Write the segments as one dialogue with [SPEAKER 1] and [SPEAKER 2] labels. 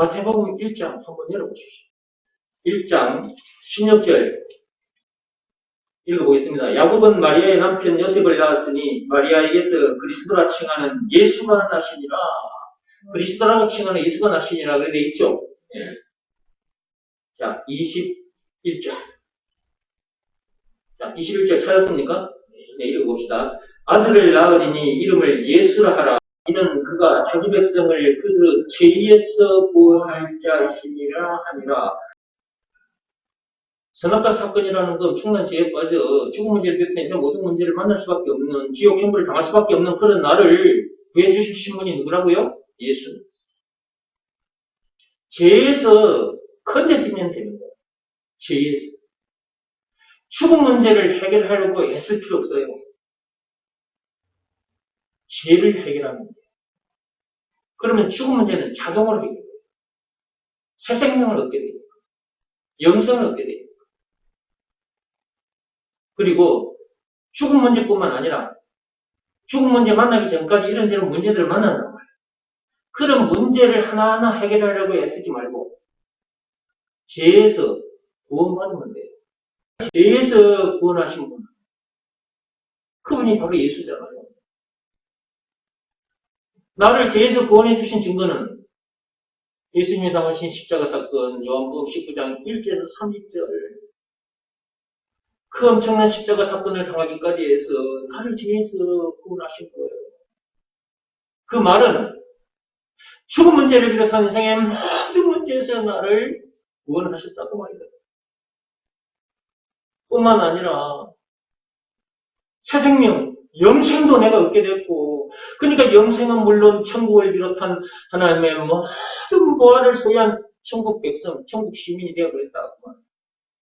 [SPEAKER 1] 마태복음 1장 한번 열어보십시오. 1장 16절 읽어보겠습니다. 야곱은 마리아의 남편 요셉을 낳았으니 마리아에게서 그리스도라 칭하는 예수가 나시니라. 그리스도라고 칭하는 예수가 나시니라 그래 돼 있죠. 예. 자, 21절. 자, 21절 찾았습니까? 네, 읽어봅시다. 아들을 낳으리니 이름을 예수라 하라. 이는 그가 자기 백성을 그 죄에서 구원할 자이시니라 하니라. 선악과 사건이라는 건 엄청난 죄에 빠져 죽음 문제를 비롯해서 모든 문제를 만날 수밖에 없는, 지옥 형벌을 당할 수밖에 없는 그런 나를 구해주신 분이 누구라고요? 예수. 죄에서 건져지면 되는 거예요. 죄에서. 죽음 문제를 해결하려고 애쓸 필요 없어요. 죄를 해결하는 거예요. 그러면 죽음 문제는 자동으로 해결돼요. 새 생명을 얻게 돼요. 영생을 얻게 돼요. 그리고 죽음 문제뿐만 아니라 죽음 문제 만나기 전까지 이런저런 문제들을 만난단 말이에요. 그런 문제를 하나하나 해결하려고 애쓰지 말고 죄에서 구원받으면 돼요. 죄에서 구원하신 분, 그분이 바로 예수잖아요. 나를 죄에서 구원해 주신 증거는 예수님이 당하신 십자가 사건, 요한복음 19장 1절에서 30절. 그 엄청난 십자가 사건을 당하기까지 해서 나를 죄에서 구원하신 거예요. 그 말은 죽음 문제를 비롯한 인생의 모든 문제에서 나를 구원하셨다고 말이다. 뿐만 아니라 새 생명, 영생도 내가 얻게 됐고, 그러니까 영생은 물론 천국을 비롯한 하나님의 모든 보화를 소유한 천국 백성, 천국 시민이 되어버렸다.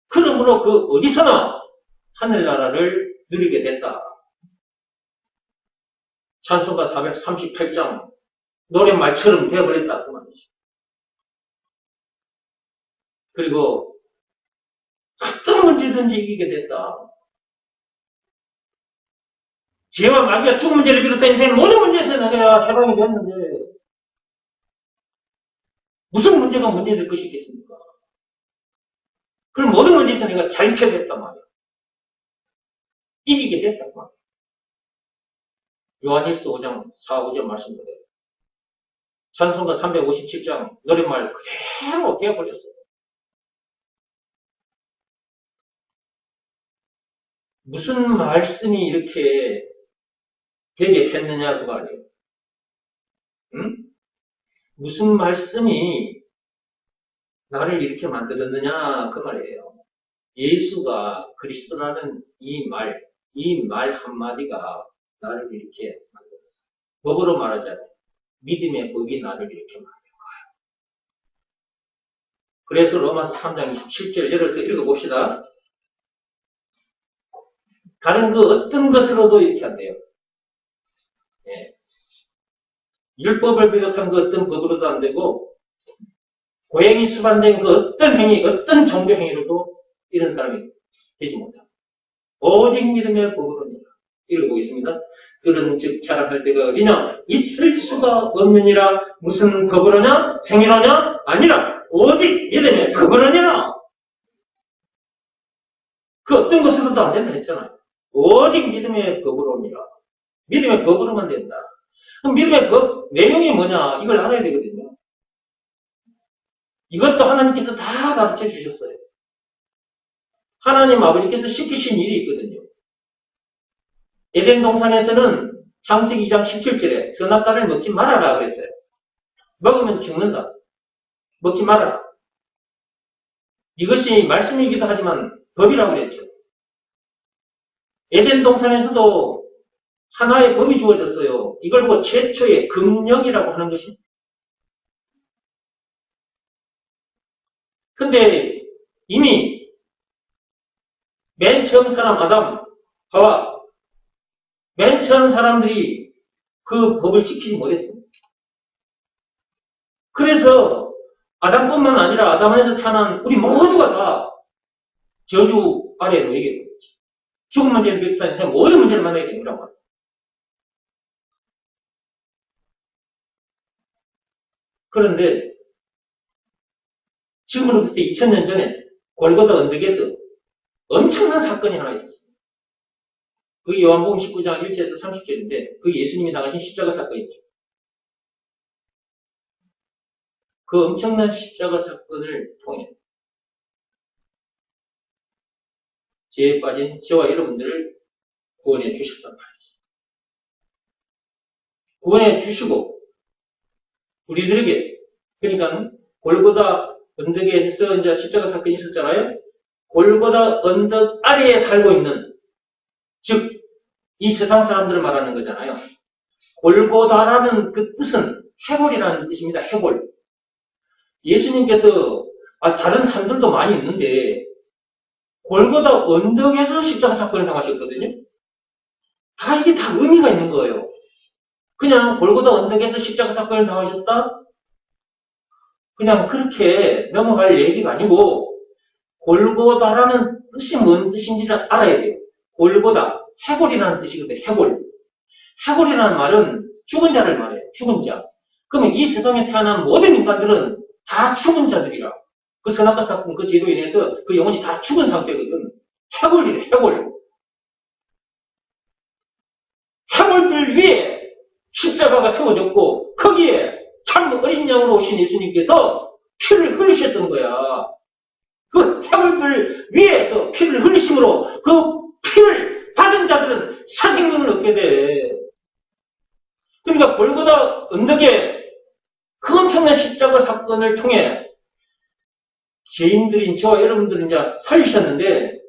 [SPEAKER 1] 그러므로 그 어디서나 하늘나라를 누리게 됐다. 찬송가 438장 노랫말처럼 되어버렸다. 그 말이죠. 그리고 어떤 문제든지 이기게 됐다. 죄와 마귀와 죽음 문제를 비롯한 인생의 모든 문제에서 내가 해방이 됐는데 무슨 문제가 문제될 것이 있겠습니까? 그럼 모든 문제에서 내가 자유케 됐단 말이야. 이기게 됐단 말이야. 요한일서 5장 4, 5절 말씀대로 찬송가 357장 노랫말 그대로 되어버렸어요. 무슨 말씀이 이렇게 되게 했느냐 그 말이에요. 응? 무슨 말씀이 나를 이렇게 만들었느냐 그 말이에요. 예수가 그리스도라는 이 말 한마디가 나를 이렇게 만들었어요. 법으로 말하자면 믿음의 법이 나를 이렇게 만든 거예요. 그래서 로마서 3장 27절 열어서 읽어봅시다. 다른 그 어떤 것으로도 이렇게 안 돼요. 예. 율법을 비롯한 그 어떤 법으로도 안 되고 고행이 수반된 그 어떤 행위, 어떤 종교 행위로도 이런 사람이 되지 못합니다. 오직 믿음의 법으로니라. 읽어보겠습니다. 그런즉 자랑할 때가 어디냐? 있을 수가 없느니라. 무슨 법으로냐? 행위로냐? 아니라 오직 믿음의 법으로니라. 그 어떤 것으로도 안 된다 했잖아요. 오직 믿음의 법으로니라. 믿음의 법으로만 된다. 그럼 믿음의 법 내용이 뭐냐? 이걸 알아야 되거든요. 이것도 하나님께서 다 가르쳐 주셨어요. 하나님 아버지께서 시키신 일이 있거든요. 에덴 동산에서는 창세기 2장 17절에 선악과를 먹지 말아라 그랬어요. 먹으면 죽는다. 먹지 말아라. 이것이 말씀이기도 하지만 법이라고 그랬죠. 에덴 동산에서도 하나의 법이 주어졌어요. 이걸 보고 최초의 금령이라고 하는 것이. 근데 이미 맨 처음 사람 아담, 하와, 맨 처음 사람들이 그 법을 지키지 못했습니다. 그래서 아담뿐만 아니라 아담 안에서 태어난 우리 모두가 다 저주 아래에 놓이게 됩니다. 죽음 문제를 비롯한 인생 모든 문제를 만나게 됩니다. 그런데 지금으로부터 2000년 전에 골고다 언덕에서 엄청난 사건이 하나 있었습니다. 그게 요한복음 19장 1절에서 30절인데 그게 예수님이 당하신 십자가 사건이죠. 그 엄청난 십자가 사건을 통해 죄에 빠진 저와 여러분들을 구원해 주셨단 말이죠. 구원해 주시고 우리들에게 그러니까 골고다 언덕에서 이제 십자가 사건이 있었잖아요. 골고다 언덕 아래에 살고 있는 즉 이 세상 사람들을 말하는 거잖아요. 골고다라는 그 뜻은 해골이라는 뜻입니다. 해골. 예수님께서 다른 산들도 많이 있는데 골고다 언덕에서 십자가 사건을 당하셨거든요. 이게 다 의미가 있는 거예요. 그냥 골고다 언덕에서 십자가 사건을 당하셨다? 그냥 그렇게 넘어갈 얘기가 아니고 골고다라는 뜻이 뭔 뜻인지를 알아야 돼요. 골고다, 해골이라는 뜻이거든요. 해골. 해골이라는 말은 죽은 자를 말해요. 죽은 자. 그러면 이 세상에 태어난 모든 인간들은 다 죽은 자들이라. 그 선악과 사건 그 죄로 인해서 그 영혼이 다 죽은 상태거든. 해골이래, 해골. 해골들 위에 십자가가 세워졌고 거기에 참 어린 양으로 오신 예수님께서 피를 흘리셨던 거야. 그 해골들 위에서 피를 흘리심으로 그 피를 받은 자들은 사생명을 얻게 돼. 그러니까 골고다 언덕에 그 엄청난 십자가 사건을 통해 죄인들인 저와 여러분들은 이제 살리셨는데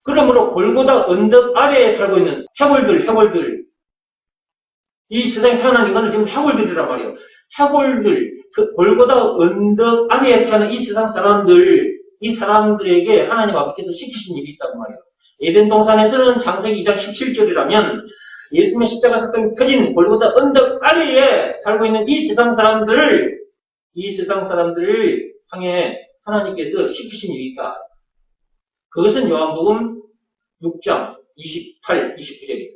[SPEAKER 1] 그러므로 골고다 언덕 아래에 살고 있는 해골들 이 세상에 태어난 인간은 지금 해골들이란 말이에요. 해골들, 골고다 언덕 아래에 태어난 이 세상 사람들, 이 사람들에게 하나님 아버지께서 시키신 일이 있다고 말이에요. 에덴 동산에서는 창세기 2장 17절이라면 예수님의 십자가 사건이 터진 골고다 언덕 아래에 살고 있는 이 세상 사람들을 향해 하나님께서 시키신 일이 있다. 그것은 요한복음 6장 28, 29절입니다.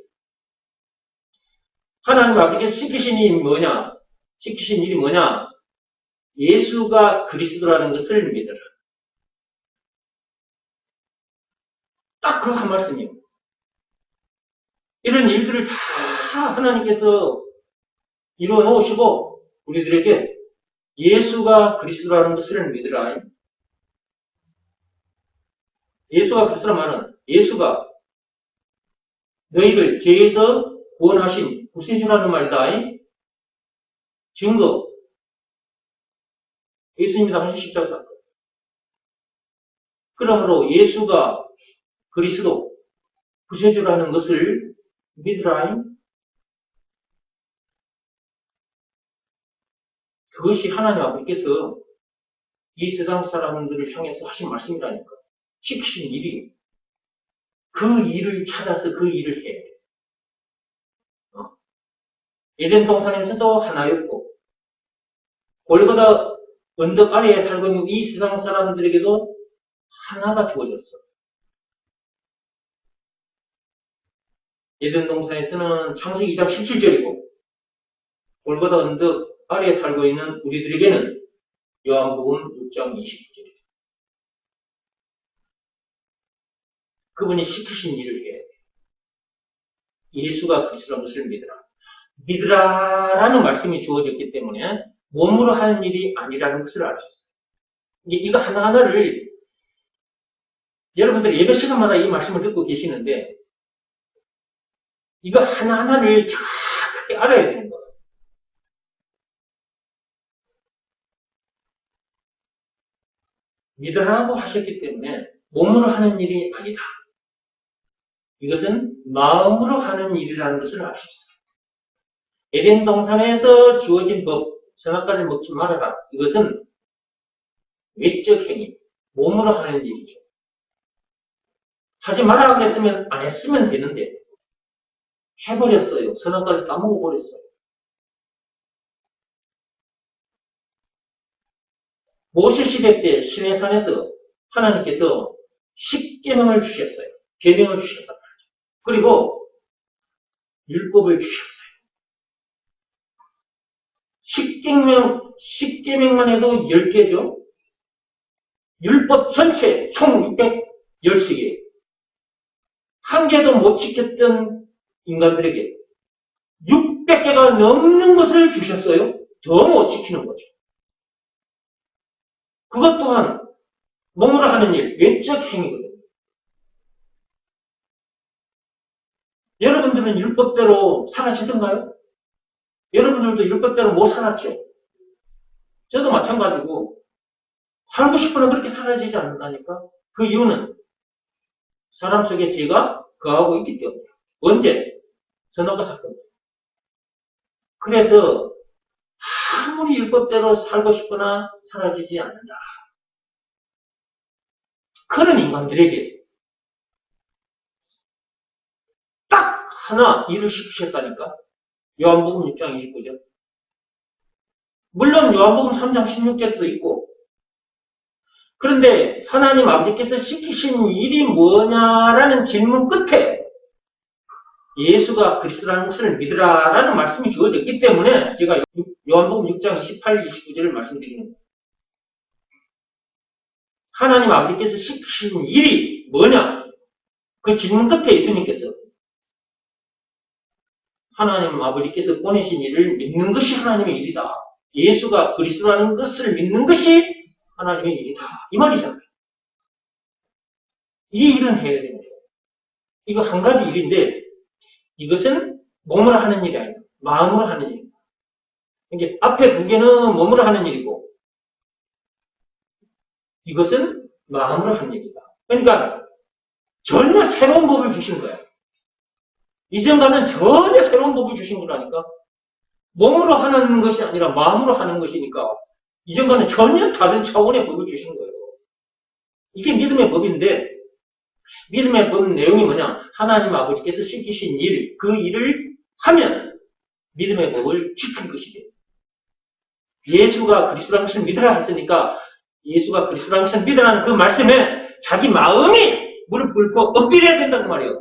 [SPEAKER 1] 하나님 아버지께서 시키신 일이 뭐냐? 예수가 그리스도라는 것을 믿어라. 딱 그 한 말씀이에요. 이런 일들을 다 하나님께서 이루어 놓으시고 우리들에게 예수가 그리스도라는 것을 믿으라. 예수가 그리스도라는 말은 예수가 너희를 죄에서 구원하신 구세주라는 말이다. 증거. 예수님이 당하신 십자가 사건. 그러므로 예수가 그리스도, 구세주라는 것을 믿으라. 그것이 하나님 아버지께서 이 세상 사람들을 향해서 하신 말씀이라니까. 시키신 일이. 그 일을 찾아서 그 일을 해. 에덴 동산에서도 하나였고, 골고다 언덕 아래에 살고 있는 이 세상 사람들에게도 하나가 주어졌어. 에덴 동산에서는 창세기 2장 17절이고, 골고다 언덕 아래에 살고 있는 우리들에게는 요한복음 6장 29절이죠. 그분이 시키신 일을 해야 돼. 예수가 그리스도라는 것을 믿으라. 믿으라라는 말씀이 주어졌기 때문에 몸으로 하는 일이 아니라는 것을 알 수 있어요. 이거 하나하나를 여러분들 예배 시간마다 이 말씀을 듣고 계시는데 이거 하나하나를 정확하게 알아야 되는 거예요. 믿으라고 하셨기 때문에 몸으로 하는 일이 아니다. 이것은 마음으로 하는 일이라는 것을 알 수 있어요. 에덴 동산에서 주어진 법, 선악과를 먹지 말아라. 이것은 외적 행위, 몸으로 하는 일이죠. 하지 말아라 그랬으면 안 했으면 되는데 해버렸어요. 선악과를 따먹어버렸어요. 모세 시대 때 시내산에서 하나님께서 십계명을 주셨어요. 계명을 주셨단 말이죠. 그리고 율법을 주셨어요. 십계명만 해도 10개죠. 율법 전체 총 610개. 한 개도 못 지켰던 인간들에게 600개가 넘는 것을 주셨어요. 더 못 지키는 거죠. 그것 또한 몸으로 하는 일, 외적 행위거든요. 여러분들은 율법대로 살아시던가요? 여러분들도 율법대로 못 살았죠? 저도 마찬가지고 살고 싶으면 그렇게 살아지지 않는다니까? 그 이유는 사람 속에 죄가 거하고 있기 때문에. 언제? 선악과 사건. 그래서 아무리 율법대로 살고 싶거나 사라지지 않는다. 그런 인간들에게 딱 하나 일을 시키셨다니까? 요한복음 6장 29절. 물론 요한복음 3장 16절도 있고, 그런데 하나님 아버지께서 시키신 일이 뭐냐라는 질문 끝에 예수가 그리스도라는 것을 믿으라라는 말씀이 주어졌기 때문에 제가 요한복음 6장 28, 29절을 말씀드리는 거예요. 하나님 아버지께서 시키신 일이 뭐냐? 그 질문 끝에 예수님께서 하나님 아버지께서 보내신 일을 믿는 것이 하나님의 일이다. 예수가 그리스도라는 것을 믿는 것이 하나님의 일이다. 이 말이잖아요. 이 일은 해야 됩니다. 이거 한 가지 일인데 이것은 몸으로 하는 일이 아니라 마음으로 하는 일입니다. 이게 앞에 두 개는 몸으로 하는 일이고 이것은 마음으로 하는 일이다. 그러니까 전혀 새로운 법을 주신 거야. 이전과는 전혀 새로운 법을 주신 거라니까. 몸으로 하는 것이 아니라 마음으로 하는 것이니까 이전과는 전혀 다른 차원의 법을 주신 거예요. 이게 믿음의 법인데 믿음의 법 내용이 뭐냐? 하나님 아버지께서 시키신 일, 그 일을 하면 믿음의 법을 지킨 것이 돼요. 예수가 그리스도라는 것을 믿으라 했으니까 예수가 그리스도라는 것을 믿으라는 그 말씀에 자기 마음이 무릎 꿇고 엎드려야 된다는 말이에요.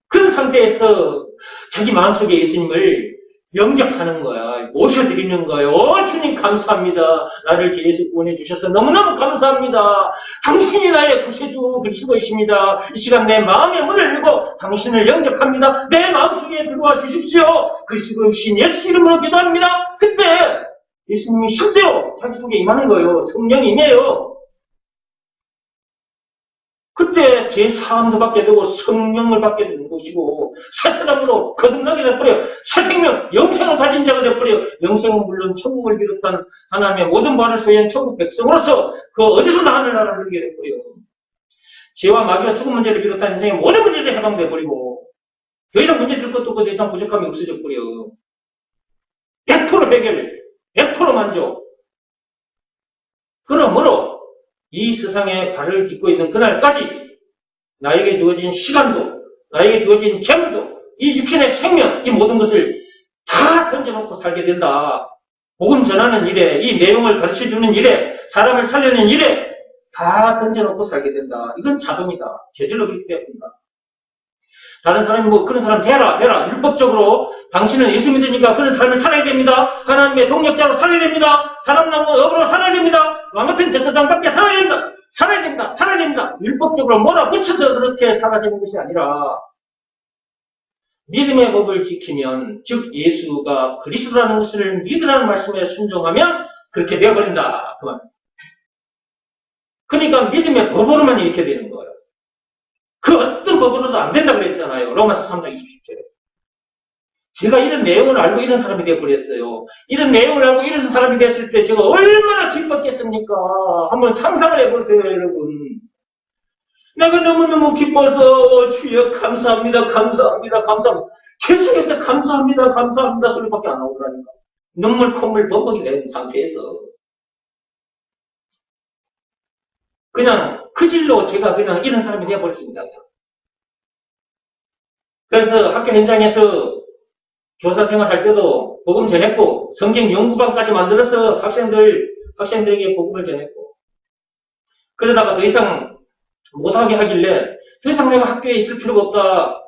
[SPEAKER 1] 그런 상태에서 자기 마음속에 예수님을 영접하는 거야. 모셔드리는 거예요. 주님 감사합니다. 나를 제 예수 구원해 주셔서 너무너무 감사합니다. 당신이 나의 구세주 그리스도이십니다. 이 시간 내 마음의 문을 열고 당신을 영접합니다. 내 마음속에 들어와 주십시오. 그리스도이신 예수 이름으로 기도합니다. 그때 예수님이 실제로 자기 속에 임하는 거예요. 성령이 임해요. 그때 제 사함도 받게 되고 성령을 받게 되는 것이고 새 사람으로 거듭나게 되어버려요. 새 생명, 영생을 가진 자가 되어버려요. 영생은 물론 천국을 비롯한 하나님의 모든 바를 소유한 천국 백성으로서 그 어디서나 하늘나라를 누리게 되어버려요. 죄와 마귀와 죽음 문제를 비롯한 인생의 모든 문제에 해방되어버리고 더 이상 문제 될 것도 없고 더 이상 부족함이 없어져 버려요. 100% 해결, 100% 만족. 그러므로 이 세상에 발을 딛고 있는 그날까지 나에게 주어진 시간도, 나에게 주어진 재물도, 이 육신의 생명, 이 모든 것을 다 던져놓고 살게 된다. 복음 전하는 일에, 이 내용을 가르쳐주는 일에, 사람을 살려는 일에 다 던져놓고 살게 된다. 이건 자동이다. 저절로 그렇게 됩니다. 다른 사람이 뭐 그런 사람 되라. 율법적으로 당신은 예수 믿으니까 그런 삶을 살아야 됩니다. 하나님의 동력자로 살아야 됩니다. 사람 나무 업으로 살아야 됩니다. 왕 같은 제사장답게 살아야 됩니다. 율법적으로 몰아붙여서 그렇게 살아지는 것이 아니라 믿음의 법을 지키면, 즉 예수가 그리스도라는 것을 믿으라는 말씀에 순종하면 그렇게 되어버린다. 그 말. 그러니까 믿음의 법으로만 이렇게 되는 거예요. 그 어떤 법으로도 안 된다고 그랬잖아요. 로마서 3장 27절에. 제가 이런 내용을 알고 이런 사람이 되어버렸어요. 이런 내용을 알고 이런 사람이 됐을 때 제가 얼마나 기뻤겠습니까? 한번 상상을 해보세요, 여러분. 내가 너무너무 기뻐서 주여 감사합니다. 계속해서 감사합니다 소리밖에 안 나오더라니까. 눈물 콧물 버벅이 낸 상태에서 그냥 그 질로 제가 그냥 이런 사람이 되어버렸습니다. 그래서 학교 현장에서 교사 생활할 때도 복음 전했고 성경 연구반까지 만들어서 학생들에게 복음을 전했고 그러다가 더 이상 못하게 하길래 더 이상 내가 학교에 있을 필요가 없다.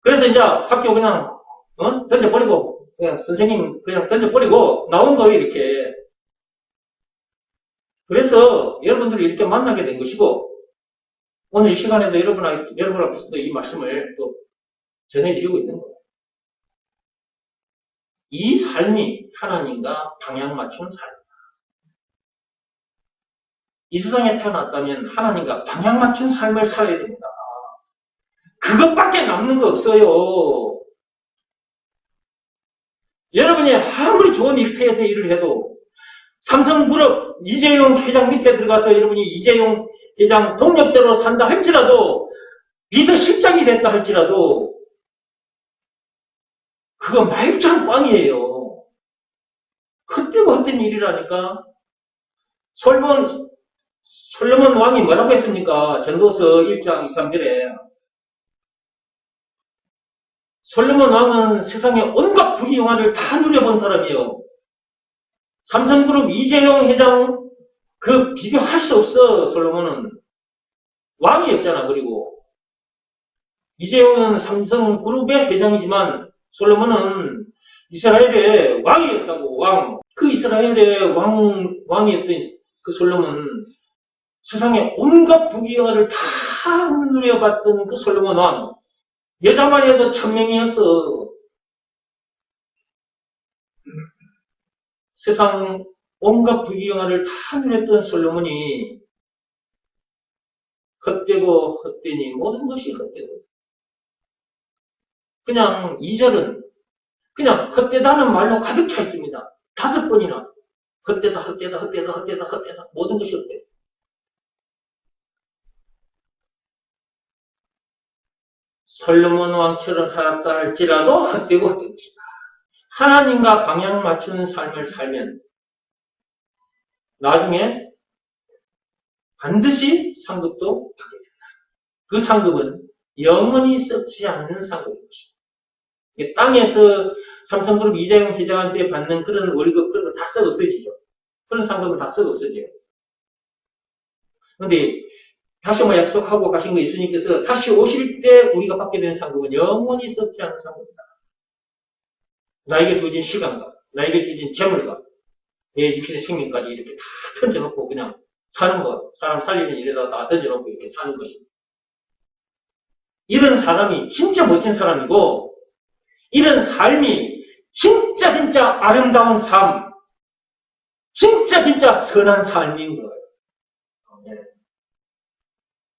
[SPEAKER 1] 그래서 이제 학교 그냥 던져버리고 그냥 선생님 그냥 던져버리고 나온 거예요. 이렇게. 그래서 여러분들을 이렇게 만나게 된 것이고, 오늘 이 시간에도 여러분 앞에서도 이 말씀을 또 전해드리고 있는 거예요. 이 삶이 하나님과 방향 맞춘 삶. 이 세상에 태어났다면 하나님과 방향 맞춘 삶을 살아야 됩니다. 그것밖에 남는 거 없어요. 여러분이 아무리 좋은 일터에서 일을 해도 삼성그룹 이재용 회장 밑에 들어가서 여러분이 이재용 회장 동력자로 산다 할지라도 비서실장이 됐다 할지라도 그거 말짱 꽝이에요. 헛되고 헛된 일이라니까. 솔로몬 왕이 뭐라고 했습니까? 전도서 1장 2, 3절에 솔로몬 왕은 세상의 온갖 부귀영화를 다 누려본 사람이에요. 삼성그룹 이재용 회장 그 비교할 수 없어. 솔로몬은 왕이었잖아. 그리고 이재용은 삼성그룹의 회장이지만 솔로몬은 이스라엘의 왕이었다고. 왕. 그 이스라엘의 왕이었던 그 솔로몬은 세상의 온갖 부귀영화를 다 누려봤던 그 솔로몬 왕. 여자만 해도 1000명이었어. 세상 온갖 부귀영화를 다 누렸던 솔로몬이 헛되고 헛되니 모든 것이 헛되고. 그냥 2절은 그냥 헛되다는 말로 가득 차 있습니다. 5번이나 헛되다 헛되다 헛되다 헛되다 헛되다 모든 것이 헛되다. 솔로몬 왕처럼 살았다 할지라도 헛되고 헛되고 하나님과 방향 맞추는 삶을 살면 나중에 반드시 상급도 받게 된다. 그 상급은 영원히 썩지 않는 상급입니다. 땅에서 삼성그룹 이재용 회장한테 받는 그런 월급 그런 거 다 썩어 없어지죠. 그런 상급은 다 썩어 없어져요. 그런데 다시 약속하고 가신 거 예수님께서 다시 오실 때 우리가 받게 되는 상급은 영원히 썩지 않는 상급입니다. 나에게 주어진 시간과 나에게 주어진 재물과 내 육신의 생명까지 이렇게 다 던져놓고 그냥 사는 것, 사람 살리는 일에다 다 던져놓고 이렇게 사는 것입니다. 이런 사람이 진짜 멋진 사람이고 이런 삶이 진짜 아름다운 삶, 진짜 선한 삶인 거예요.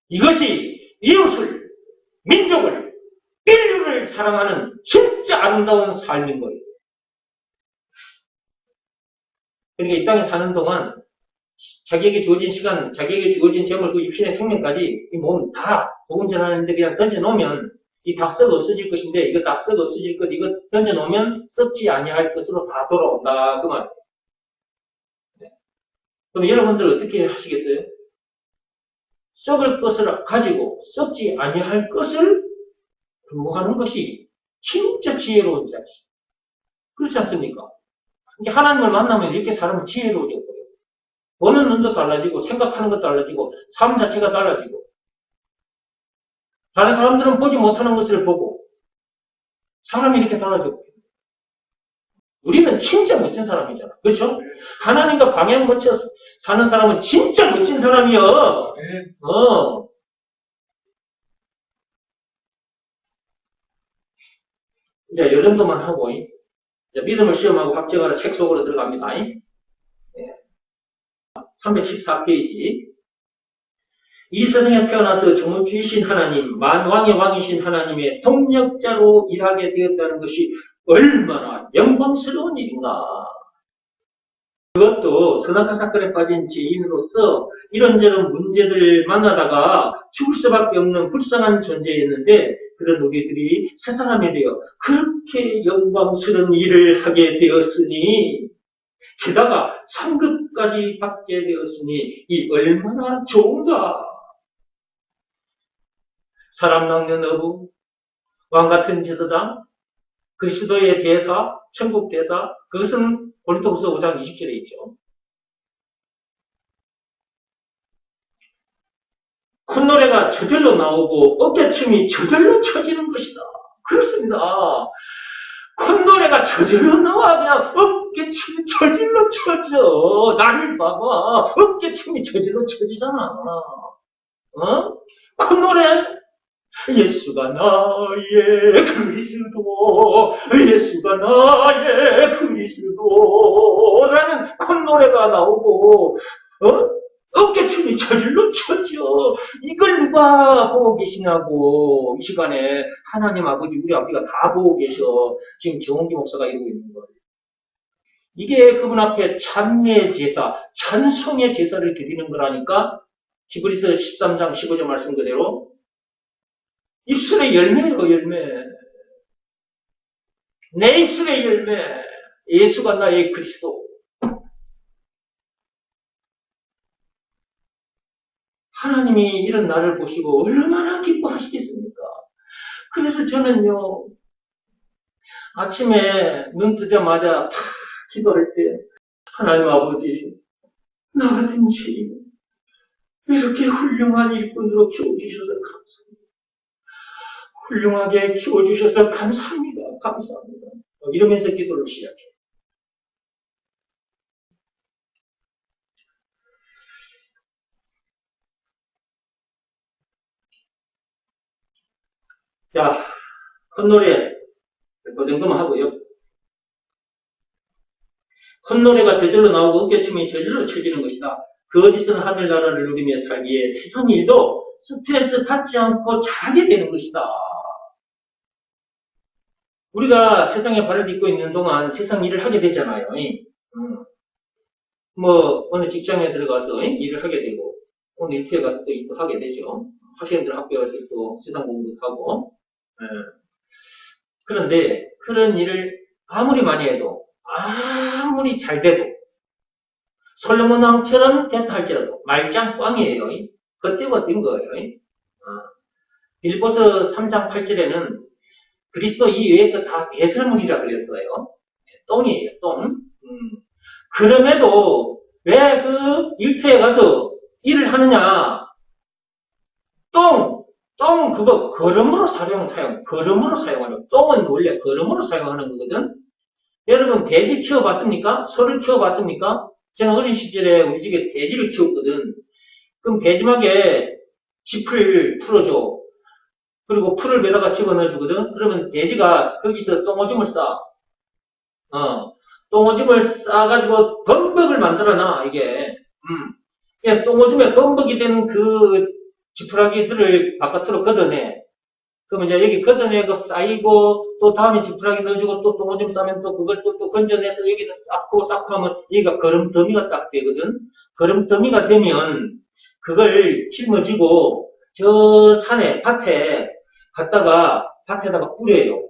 [SPEAKER 1] 이것이 이웃을, 민족을, 인류를 사랑하는 진짜 아름다운 삶인 거예요. 그러니까 이 땅에 사는 동안 자기에게 주어진 시간, 자기에게 주어진 재물, 그 육신의 생명까지 이 몸 다 복음 전하는데 그냥 던져놓으면 이 다 썩어 없어질 것인데 이거 다 썩어 없어질 것, 이거 던져놓으면 썩지 아니할 것으로 다 돌아온다. 그 말이에요. 네. 그럼 여러분들 어떻게 하시겠어요? 썩을 것을 가지고 썩지 아니할 것을 근무하는 것이 진짜 지혜로운 자식. 그렇지 않습니까? 하나님을 만나면 이렇게 사람은 지혜로워져 버려요. 보는 눈도 달라지고 생각하는 것도 달라지고 삶 자체가 달라지고 다른 사람들은 보지 못하는 것을 보고 사람이 이렇게 달라져 버려요. 우리는 진짜 멋진 사람이잖아. 그렇죠? 하나님과 방향 맞춰 사는 사람은 진짜 멋진 사람이요. 이제 이 정도만 하고 이제 믿음을 시험하고 확정하는 책 속으로 들어갑니다. 314페이지. 이 세상에 태어나서 정복주이신 하나님, 만왕의 왕이신 하나님의 동력자로 일하게 되었다는 것이 얼마나 영광스러운 일인가. 그것도 선악과 사건에 빠진 죄인으로서 이런저런 문제들을 만나다가 죽을 수밖에 없는 불쌍한 존재였는데 그런 우리들이 새 사람이 되어 그렇게 영광스러운 일을 하게 되었으니 게다가 상급까지 받게 되었으니 이 얼마나 좋은가. 사람 낚는 어부, 왕같은 제사장, 그리스도의 대사, 천국 대사, 그것은 고린도후서 5장 20절에 있죠. 콧노래가 저절로 나오고 어깨춤이 저절로 쳐지는 것이다. 그렇습니다. 콧노래가 저절로 나와. 그냥 어깨춤이 저절로 쳐져. 나를 봐봐. 어깨춤이 저절로 쳐지잖아. 어? 콧노래? 예수가 나의 그리스도, 예수가 나의 그리스도라는 콧노래가 나오고, 어깨춤이 저절로 춰져. 이걸 누가 보고 계시냐고. 이 시간에 하나님 아버지, 우리 아버지가 다 보고 계셔. 지금 정홍기 목사가 이러고 있는 거예요. 이게 그분 앞에 찬미의 제사, 찬송의 제사를 드리는 거라니까. 히브리서 13장 15절 말씀 그대로 입술의 열매예요, 열매. 내 입술의 열매. 예수가 나의 그리스도. 하나님이 이런 나를 보시고 얼마나 기뻐하시겠습니까? 그래서 저는요, 아침에 눈 뜨자마자 다 기도할 때, 하나님 아버지, 나 같은 죄인, 이렇게 훌륭한 일꾼으로 키워주셔서 감사합니다. 훌륭하게 키워주셔서 감사합니다. 감사합니다. 이러면서 기도를 시작해요. 자, 콧노래 그 정도만 하고요. 콧노래가 저절로 나오고 어깨춤이 저절로 쳐지는 것이다. 그 어디서는 하늘나라를 누리며 살기에 세상 일도 스트레스 받지 않고 잘하게 되는 것이다. 우리가 세상에 발을 딛고 있는 동안 세상 일을 하게 되잖아요. 뭐 어느 직장에 들어가서 일을 하게 되고 오늘 일터에 가서 또 일도 하게 되죠. 학생들 학교에 가서 또 세상 공부도 하고. 그런데 그런 일을 아무리 많이 해도 아무리 잘 돼도 솔로몬 왕처럼 됐다 할지라도 말짱 꽝이에요. 그때가 된 거예요. 빌보서 3장 8절에는 그리스도 이외의 것 다 배설물이라 그랬어요. 똥이에요, 똥. 그럼에도 왜 그 일터에 가서 일을 하느냐? 똥 그거 거름으로 거름으로 사용하는. 똥은 원래 거름으로 사용하는 거거든. 여러분 돼지 키워봤습니까? 소를 키워봤습니까? 저는 어린 시절에 우리 집에 돼지를 키웠거든. 그럼 돼지막에 짚을 풀어줘. 그리고 풀을 매다가 집어넣어주거든. 그러면 돼지가 거기서 똥오줌을 싸. 똥오줌을 싸가지고 범벅을 만들어놔, 이게. 똥오줌에 범벅이 된 그 지푸라기들을 바깥으로 걷어내. 그러면 이제 여기 걷어내고 쌓이고, 또 다음에 지푸라기 넣어주고, 또 똥오줌 싸면 또 그걸 또 건져내서 여기다 쌓고 하면 여기가 거름더미가 딱 되거든. 거름더미가 되면 그걸 짊어지고 저 산에, 밭에 갔다가 밭에다가 뿌려요.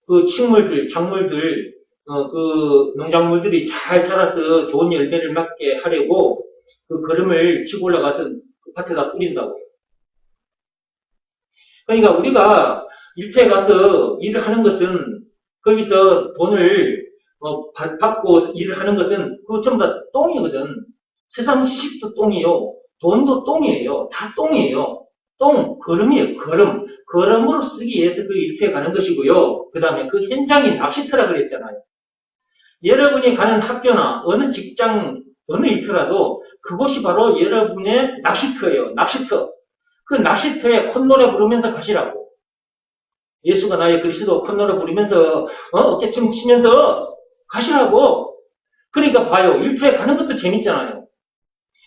[SPEAKER 1] 그 식물들, 작물들, 그 농작물들이 잘 자라서 좋은 열매를 맺게 하려고 그 거름을 치고 올라가서 그 밭에다 뿌린다고요. 그러니까 우리가 일터에 가서 일을 하는 것은 거기서 돈을 받고 일을 하는 것은 그거 전부 다 똥이거든. 세상 지식도 똥이요. 돈도 똥이에요. 다 똥이에요. 거름이에요, 거름. 거름으로 쓰기 위해서 그 일터에 가는 것이고요. 그 다음에 그 현장이 낚시터라 그랬잖아요. 여러분이 가는 학교나 어느 직장, 어느 일터라도 그곳이 바로 여러분의 낚시터예요, 낚시터. 그 낚시터에 콧노래 부르면서 가시라고. 예수가 나의 그리스도 콧노래 부르면서, 어깨춤 치면서 가시라고. 그러니까 봐요. 일터에 가는 것도 재밌잖아요.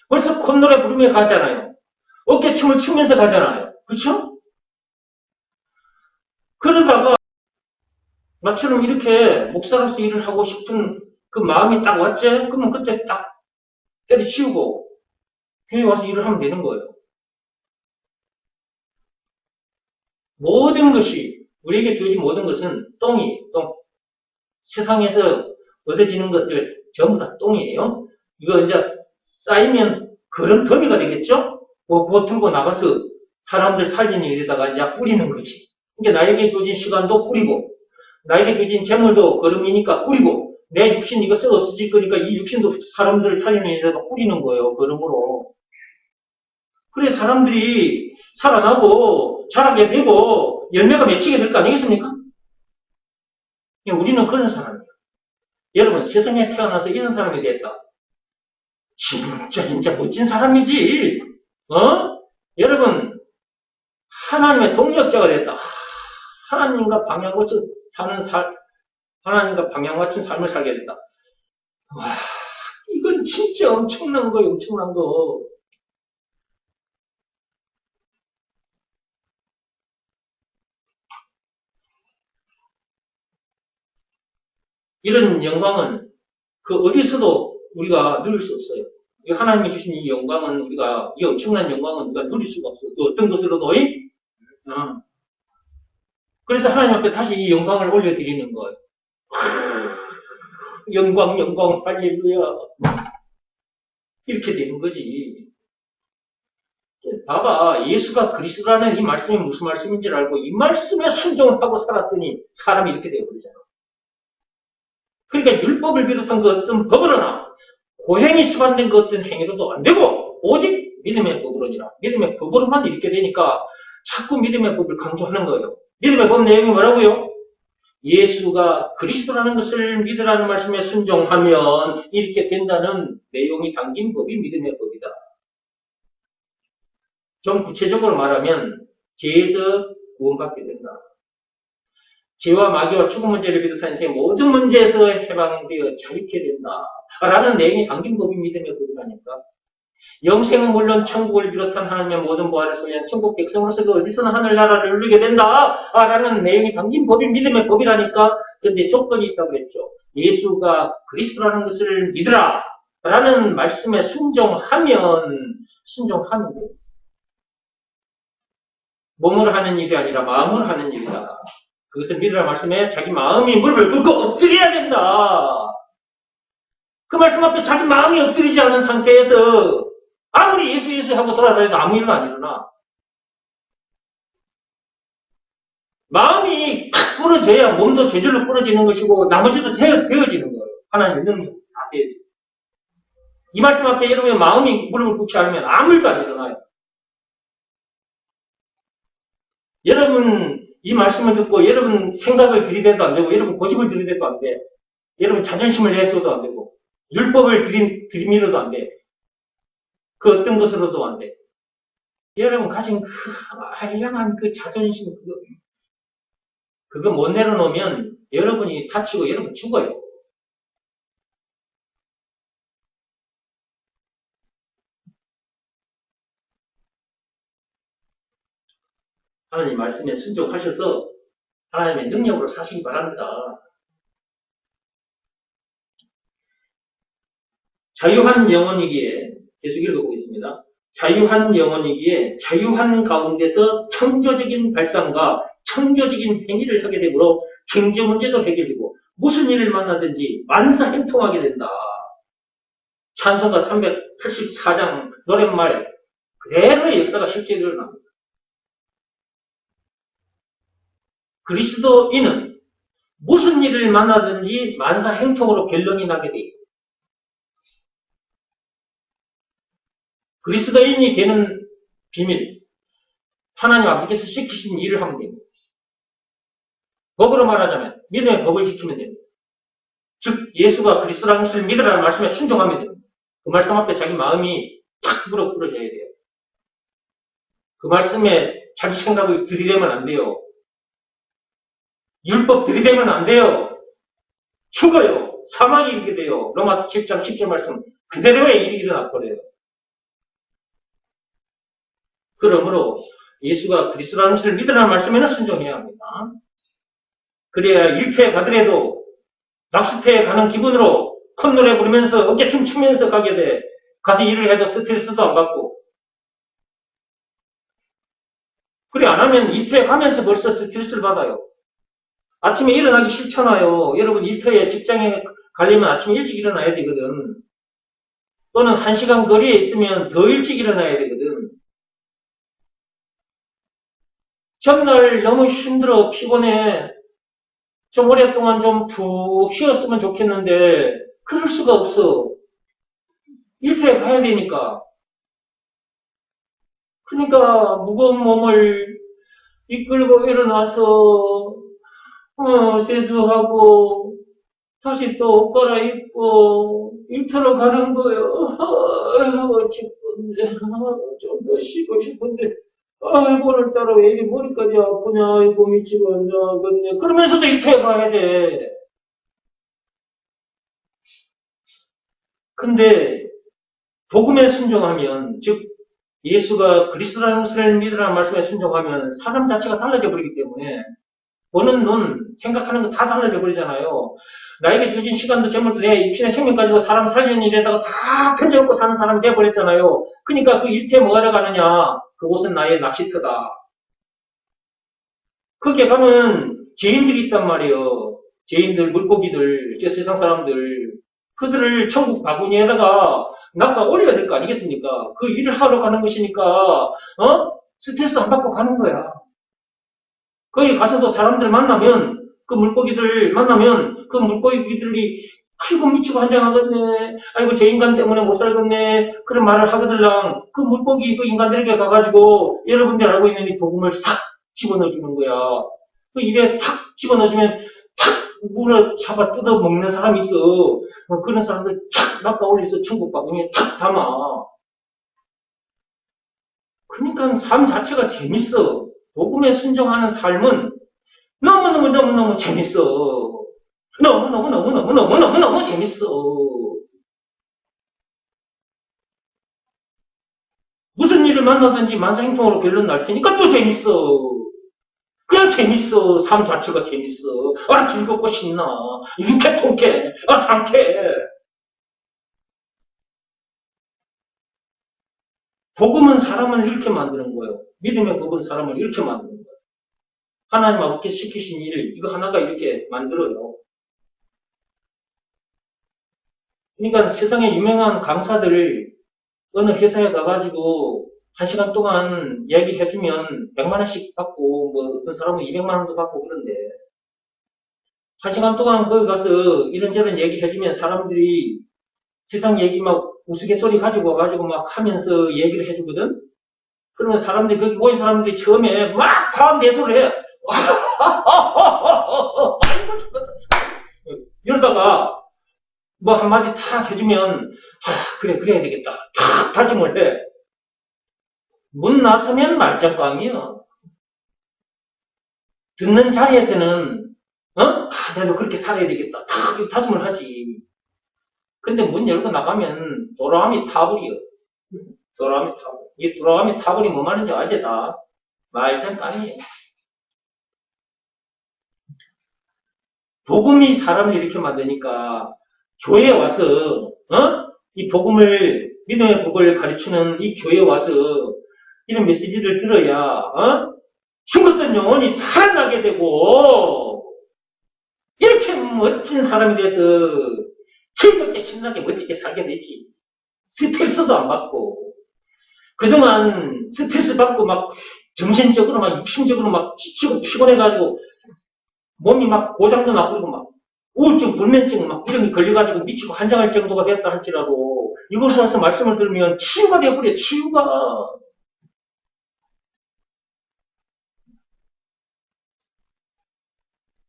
[SPEAKER 1] 벌써 콧노래 부르며 가잖아요. 어깨춤을 추면서 가잖아요. 그렇죠? 그러다가 나처럼 이렇게 목사로서 일을 하고 싶은 그 마음이 딱 왔지? 그러면 그때 딱 때려치우고 교회 와서 일을 하면 되는 거예요. 모든 것이 우리에게 주어진 모든 것은 똥이에요. 똥. 세상에서 얻어지는 것들 전부 다 똥이에요. 이거 이제 쌓이면 그런 더미가 되겠죠? 뭐 들고 나가서 사람들 살리는 일에다가 이제 뿌리는 거지. 그러니까 나에게 주어진 시간도 뿌리고, 나에게 주어진 재물도 거름이니까 뿌리고, 내 육신 이거 썩 없어질 거니까 이 육신도 사람들을 살리는 일에다가 뿌리는 거예요. 거름으로. 그래 사람들이 살아나고 자라게 되고 열매가 맺히게 될 거 아니겠습니까? 우리는 그런 사람이에요. 여러분, 세상에 태어나서 이런 사람이 됐다. 진짜 멋진 사람이지. 여러분, 하나님의 동력자가 됐다. 하나님과 방향 맞춰 하나님과 방향 맞춘 삶을 살게 됐다. 와, 이건 진짜 엄청난 거예요, 엄청난 거. 이런 영광은 그 어디서도 우리가 누릴 수 없어요. 하나님이 주신 이 영광은 이 엄청난 영광은 우리가 누릴 수가 없어요. 또 어떤 것으로도, 그래서 하나님 앞에 다시 이 영광을 올려드리는 거예요. 영광, 할렐루야. 이렇게 되는 거지. 봐봐, 예수가 그리스도라는 이 말씀이 무슨 말씀인지를 알고 이 말씀에 순종을 하고 살았더니 사람이 이렇게 되어버리잖아. 그러니까 율법을 비롯한 그 어떤 법으로나 고행이 수반된 그 어떤 행위로도 안 되고 오직 믿음의 법으로니라. 믿음의 법으로만 이렇게 되니까 자꾸 믿음의 법을 강조하는 거예요. 믿음의 법 내용이 뭐라고요? 예수가 그리스도라는 것을 믿으라는 말씀에 순종하면 이렇게 된다는 내용이 담긴 법이 믿음의 법이다. 좀 구체적으로 말하면 죄에서 구원받게 된다. 죄와 마귀와 죽음 문제를 비롯한 인생의 모든 문제에서 해방되어 자유케 된다. 라는 내용이 담긴 법이 믿음의 법이라니까. 영생은 물론 천국을 비롯한 하나님의 모든 보화를 소유한 천국 백성으로서 그 어디서나 하늘나라를 누리게 된다. 라는 내용이 담긴 법이 믿음의 법이라니까. 그런데 조건이 있다고 그랬죠. 예수가 그리스도라는 것을 믿으라. 라는 말씀에 순종하면 돼요. 몸으로 하는 일이 아니라 마음으로 하는 일이다. 그것을 믿으라 말씀에 자기 마음이 무릎을 꿇고 엎드려야 된다. 그 말씀 앞에 자기 마음이 엎드리지 않은 상태에서 아무리 예수 하고 돌아다녀도 아무 일도 안 일어나. 마음이 탁 부러져야 몸도 저절로 부러지는 것이고 나머지도 되어지는 거예요. 하나님의 능력 다 되어지. 이 말씀 앞에 여러분의 마음이 무릎을 꿇지 않으면 아무 일도 안 일어나요. 여러분 이 말씀을 듣고 여러분 생각을 들이대도 안 되고 여러분 고집을 들이대도 안 돼. 여러분 자존심을 내서도 안 되고 율법을 들이밀어도 안 돼. 그 어떤 것으로도 안 돼. 여러분 가진 그 아량한 그 자존심 그거 못 내려놓으면 여러분이 다치고 여러분 죽어요. 하나님 말씀에 순종하셔서 하나님의 능력으로 사시기 바랍니다. 자유한 영혼이기에 계속 읽어보겠습니다. 자유한 영혼이기에 자유한 가운데서 창조적인 발상과 창조적인 행위를 하게 되므로 경제 문제도 해결되고 무슨 일을 만나든지 만사행통하게 된다. 찬송가 384장 노랫말 그대로의 역사가 실제 일어납니다. 그리스도인은 무슨 일을 만나든지 만사행통으로 결론이 나게 돼 있습니다. 그리스도인이 되는 비밀, 하나님 아버지께서 시키신 일을 하면 됩니다. 법으로 말하자면 믿음의 법을 지키면 됩니다. 즉 예수가 그리스도라는 것을 믿으라는 말씀에 순종하면 됩니다. 그 말씀 앞에 자기 마음이 탁 부러져야 돼요. 그 말씀에 자기 생각을 들이대면 안 돼요. 율법 들이대면 안 돼요. 죽어요. 사망이 이르게 돼요. 로마서 7장 10절 말씀 그대로의 일이 일어나 버려요. 그러므로 예수가 그리스도라는 것을 믿으라는 말씀에는 순종해야 합니다. 그래야 일터에 가더라도 낚시터에 가는 기분으로 큰 노래 부르면서 어깨춤 추면서 가게 돼. 가서 일을 해도 스트레스도 안 받고. 그래 안 하면 일터에 가면서 벌써 스트레스를 받아요. 아침에 일어나기 싫잖아요. 여러분 일터에 직장에 가려면 아침에 일찍 일어나야 되거든. 또는 1시간 거리에 있으면 더 일찍 일어나야 되거든. 전날 너무 힘들어 피곤해. 좀 오랫동안 좀 푹 쉬었으면 좋겠는데 그럴 수가 없어. 일터에 가야 되니까. 그러니까 무거운 몸을 이끌고 일어나서 세수하고, 다시 또 옷 갈아입고, 일터로 가는 거예요. 아이고, 죽겠네. 좀 더 쉬고 싶은데, 아이고, 오늘따라 왜 이리 머리까지 아프냐, 아이고, 미치고 앉아겠네. 그러면서도 일터에 가야 돼. 근데, 복음에 순종하면, 즉, 예수가 그리스도라는 것을 믿으라는 말씀에 순종하면 사람 자체가 달라져 버리기 때문에, 보는 눈, 생각하는 거 다 달라져 버리잖아요. 나에게 주어진 시간도 재물도 내 입신의 생명 가지고 사람 살리는 일에다가 다 던져놓고 사는 사람이 되어버렸잖아요. 그러니까 그 일터에 뭐 하러 가느냐? 그곳은 나의 낚시터다. 거기에 가면 죄인들이 있단 말이에요. 죄인들, 물고기들, 저 세상 사람들. 그들을 천국 바구니에다가 낚아 올려야 될 거 아니겠습니까? 그 일을 하러 가는 것이니까, 스트레스 안 받고 가는 거야. 거기 가서도 사람들 만나면, 그 물고기들 만나면, 그 물고기들이, 아이고, 미치고 한장하겠네. 아이고, 저 인간 때문에 못 살겠네. 그런 말을 하거들랑, 그 물고기, 그 인간들에게 가가지고, 여러분들 알고 있는 이 복음을 싹 집어넣어주는 거야. 그 입에 탁 집어넣어주면, 탁 물어 잡아 뜯어 먹는 사람이 있어. 그런 사람들 탁 낚아 올려서 천국 바구니에 탁 담아. 그러니까 삶 자체가 재밌어. 복음에 순종하는 삶은 너무너무 재밌어. 너무너무 재밌어. 무슨 일을 만나든지 만사형통으로 결론 날 테니까 또 재밌어. 그냥 재밌어. 삶 자체가 재밌어. 즐겁고 신나. 유쾌 통쾌. 상쾌해. 복음은 사람을 이렇게 만드는 거예요. 믿음의 복은 사람을 이렇게 만드는 거예요. 하나님 아버지께 시키신 일, 이거 하나가 이렇게 만들어요. 그러니까 세상에 유명한 강사들 어느 회사에 가가지고 1시간 동안 얘기해주면 100만 원씩 받고 뭐 어떤 사람은 200만 원도 받고 그런데 1시간 동안 거기 가서 이런저런 얘기해주면 사람들이 세상 얘기 막 우스갯소리 가지고 와가지고 막 하면서 얘기를 해주거든? 그러면 사람들이 거기 모인 사람들이 처음에 막 과학 내소를 해. 이러다가 뭐 한마디 탁 해주면 그래 그래야 되겠다 탁 다짐을 해. 문 나서면 말짱꽝이야. 듣는 자리에서는 나도 그렇게 살아야 되겠다 탁 다짐을 하지. 근데 문 열고 나가면 도라미 타버려. 도라미 타버려. 이 도라미 타버리 뭐 말인지 알지 다. 말짱꽝이야. 복음이 사람을 이렇게 만드니까 교회에 와서 이 복음을 믿음의 복을 가르치는 이 교회에 와서 이런 메시지를 들어야 죽었던 영혼이 살아나게 되고 이렇게 멋진 사람이 돼서 즐겁게 신나게 멋지게 살게 되지. 스트레스도 안 받고 그동안 스트레스 받고 막 정신적으로 막 육신적으로 막 지치고 피곤해가지고 몸이 막 고장도 나고 막 우울증, 불면증 막 이런 게 걸려가지고 미치고 한장할 정도가 됐다 할지라도 이곳에 와서 말씀을 들으면 치유가 되어버려. 치유가.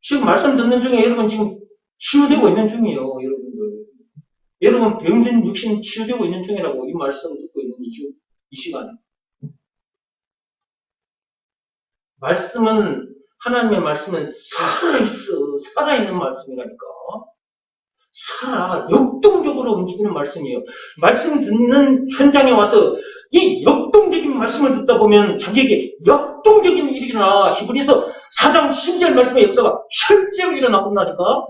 [SPEAKER 1] 지금 말씀 듣는 중에 여러분 지금 치유되고 있는 중이에요. 여러분들. 여러분 병든 육신 치유되고 있는 중이라고 이 말씀 듣고 있는 이 시간에. 말씀은 하나님의 말씀은 살아있는 말씀이라니까. 역동적으로 움직이는 말씀이에요. 말씀 듣는 현장에 와서 이 역동적인 말씀을 듣다 보면 자기에게 역동적인 일이 일어나. 히브리서 4장 10절 말씀의 역사가 실제로 일어나본다니까.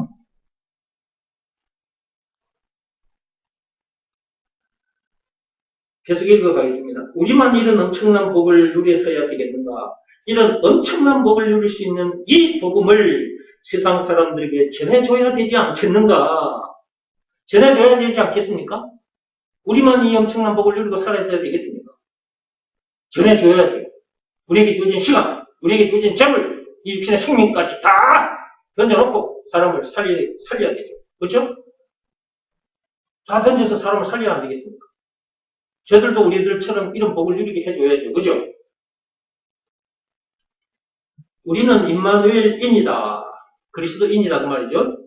[SPEAKER 1] 계속 읽어가겠습니다. 우리만 이런 엄청난 복을 누려서야 되겠는가? 이런 엄청난 복을 누릴 수 있는 이 복음을 세상 사람들에게 전해줘야 되지 않겠는가? 전해줘야 되지 않겠습니까? 우리만 이 엄청난 복을 누리고 살아야 되겠습니까? 전해줘야 돼요. 우리에게 주어진 시간, 우리에게 주어진 재물, 이 육신의 생명까지 다 던져놓고 사람을 살려야 되죠. 그렇죠? 다 던져서 사람을 살려야 안 되겠습니까? 저들도 우리들처럼 이런 복을 누리게 해줘야죠. 그죠? 우리는 임마누엘입니다. 그리스도인이라고 말이죠.